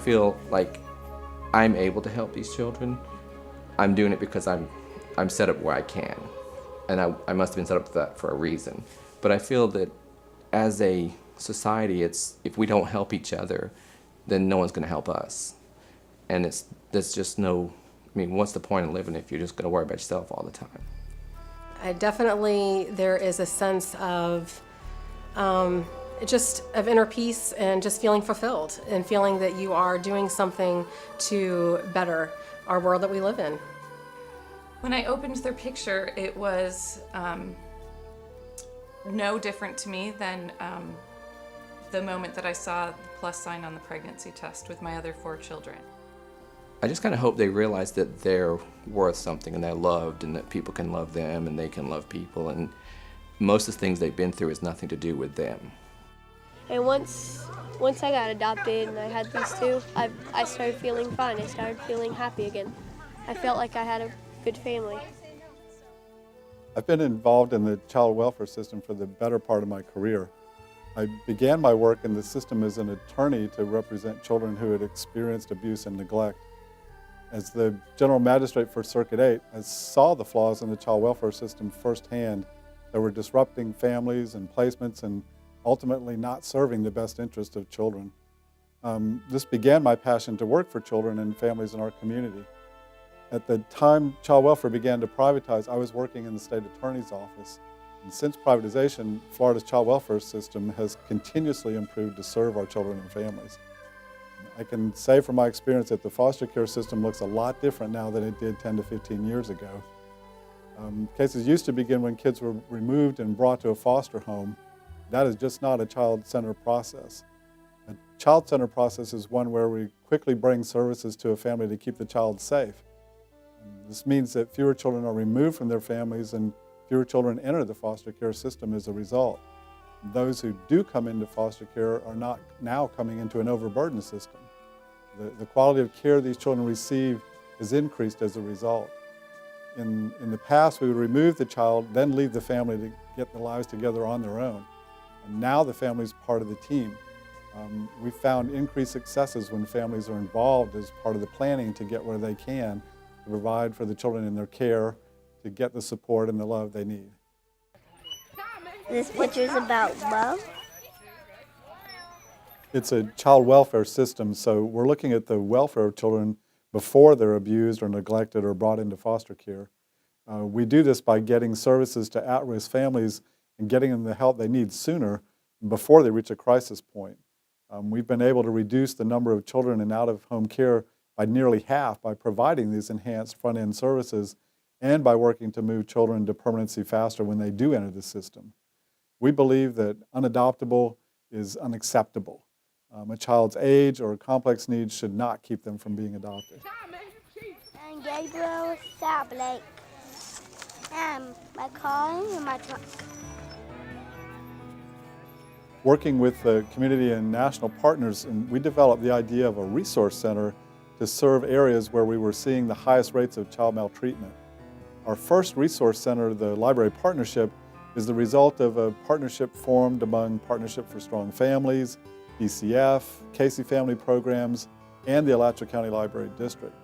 feel like I'm able to help these children, I'm doing it because I'm set up where I can. And I must have been set up for that for a reason. But I feel that as a society, if we don't help each other, then no one's going to help us. And there's just no, I mean, what's the point of living if you're just going to worry about yourself all the time? Definitely there is a sense of just of inner peace and just feeling fulfilled and feeling that you are doing something to better our world that we live in. When I opened their picture, it was no different to me than the moment that I saw the plus sign on the pregnancy test with my other 4 children. I just kind of hope they realize that they're worth something and they're loved and that people can love them and they can love people, and most of the things they've been through is nothing to do with them. And once I got adopted and I had these 2, I started feeling fine. I started feeling happy again. I felt like I had a good family. I've been involved in the child welfare system for the better part of my career. I began my work in the system as an attorney to represent children who had experienced abuse and neglect. As the General Magistrate for Circuit 8, I saw the flaws in the child welfare system firsthand that were disrupting families and placements and ultimately not serving the best interest of children. This began my passion to work for children and families in our community. At the time child welfare began to privatize, I was working in the state attorney's office. And since privatization, Florida's child welfare system has continuously improved to serve our children and families. I can say from my experience that the foster care system looks a lot different now than it did 10 to 15 years ago. Cases used to begin when kids were removed and brought to a foster home. That is just not a child-centered process. A child-centered process is one where we quickly bring services to a family to keep the child safe. This means that fewer children are removed from their families and fewer children enter the foster care system as a result. Those who do come into foster care are not now coming into an overburdened system. The quality of care these children receive is increased as a result. In the past, we would remove the child, then leave the family to get their lives together on their own. And now the family is part of the team. We found increased successes when families are involved as part of the planning to get where they can, to provide for the children in their care, to get the support and the love they need. This picture is about love. It's a child welfare system, so we're looking at the welfare of children before they're abused or neglected or brought into foster care. We do this by getting services to at-risk families and getting them the help they need sooner before they reach a crisis point. We've been able to reduce the number of children in out-of-home care by nearly half by providing these enhanced front-end services and by working to move children to permanency faster when they do enter the system. We believe that unadoptable is unacceptable. A child's age or complex needs should not keep them from being adopted. I'm Gabriel Sablake. My car and my truck. Working with the community and national partners, and we developed the idea of a resource center to serve areas where we were seeing the highest rates of child maltreatment. Our first resource center, the Library Partnership, is the result of a partnership formed among Partnership for Strong Families, DCF, Casey Family Programs, and the Alachua County Library District.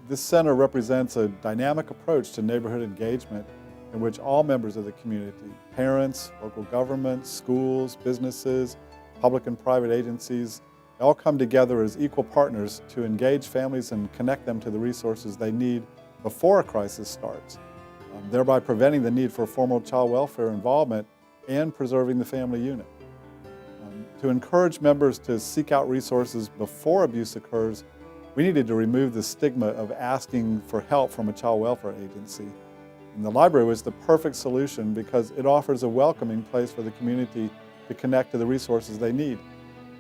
This center represents a dynamic approach to neighborhood engagement in which all members of the community, parents, local governments, schools, businesses, public and private agencies, all come together as equal partners to engage families and connect them to the resources they need before a crisis starts, thereby preventing the need for formal child welfare involvement and preserving the family unit. To encourage members to seek out resources before abuse occurs, we needed to remove the stigma of asking for help from a child welfare agency. And the library was the perfect solution because it offers a welcoming place for the community to connect to the resources they need.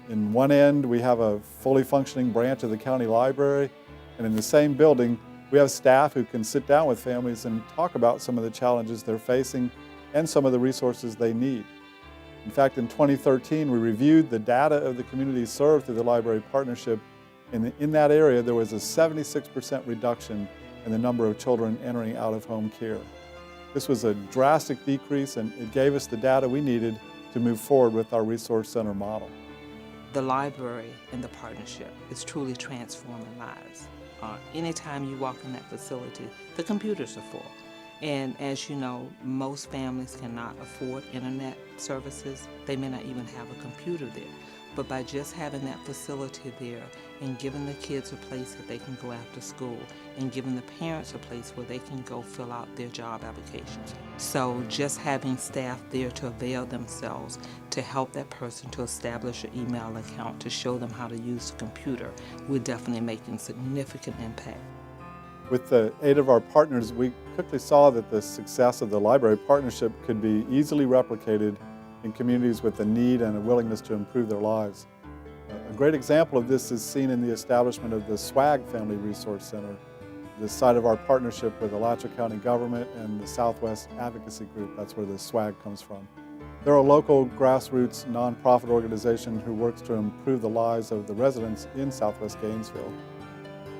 In one end, we have a fully functioning branch of the county library, and in the same building, we have staff who can sit down with families and talk about some of the challenges they're facing and some of the resources they need. In fact, in 2013, we reviewed the data of the communities served through the Library Partnership, and in that area, there was a 76% reduction in the number of children entering out-of-home care. This was a drastic decrease, and it gave us the data we needed to move forward with our resource center model. the library and the partnership is truly transforming lives. Anytime you walk in that facility, the computers are full. And as you know, most families cannot afford internet services. They may not even have a computer there. But by just having that facility there and giving the kids a place that they can go after school and giving the parents a place where they can go fill out their job applications. So just having staff there to avail themselves to help that person to establish an email account, to show them how to use the computer, we're definitely making significant impact. With the aid of our partners, we quickly saw that the success of the library partnership could be easily replicated in communities with a need and a willingness to improve their lives. A great example of this is seen in the establishment of the SWAG Family Resource Center, the site of our partnership with the Alachua County government and the Southwest Advocacy Group. That's where the SWAG comes from. They're a local grassroots nonprofit organization who works to improve the lives of the residents in Southwest Gainesville.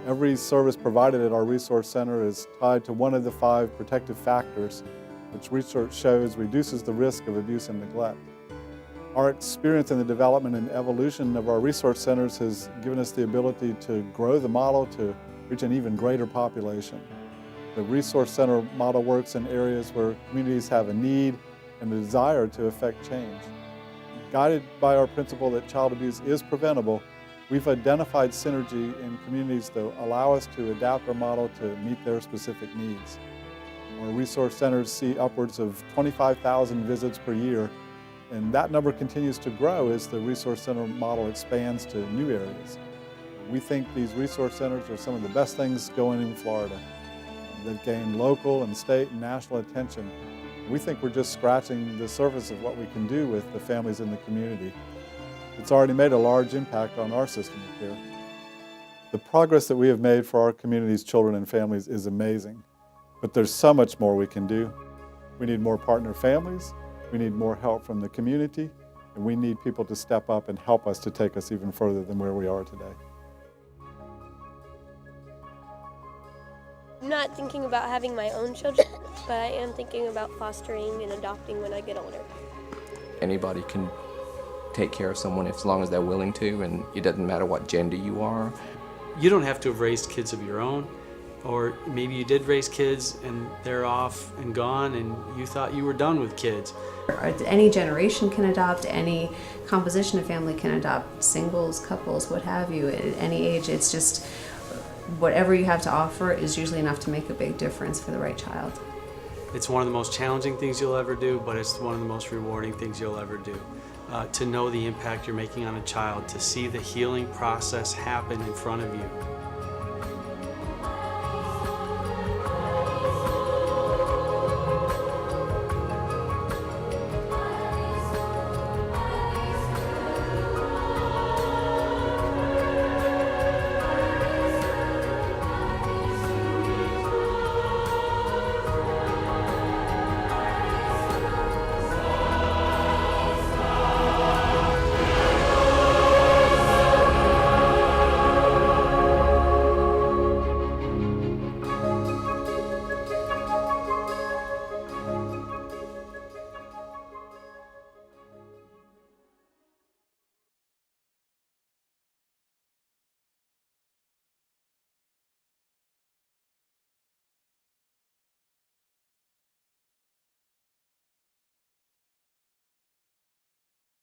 Every service provided at our resource center is tied to one of the 5 protective factors, which research shows reduces the risk of abuse and neglect. Our experience in the development and evolution of our resource centers has given us the ability to grow the model to reach an even greater population. The resource center model works in areas where communities have a need and a desire to effect change. Guided by our principle that child abuse is preventable, we've identified synergy in communities that allow us to adapt our model to meet their specific needs. Our resource centers see upwards of 25,000 visits per year, and that number continues to grow as the resource center model expands to new areas. We think these resource centers are some of the best things going in Florida. They've gained local and state and national attention. We think we're just scratching the surface of what we can do with the families in the community. It's already made a large impact on our system of care. The progress that we have made for our community's children and families is amazing, but there's so much more we can do. We need more partner families, we need more help from the community, and we need people to step up and help us to take us even further than where we are today. I'm not thinking about having my own children, but I am thinking about fostering and adopting when I get older. Anybody can take care of someone as long as they're willing to, and it doesn't matter what gender you are. You don't have to have raised kids of your own, or maybe you did raise kids and they're off and gone and you thought you were done with kids. Any generation can adopt, any composition of family can adopt, singles, couples, what have you, at any age. It's just whatever you have to offer is usually enough to make a big difference for the right child. It's one of the most challenging things you'll ever do, but it's one of the most rewarding things you'll ever do. To know the impact you're making on a child, to see the healing process happen in front of you.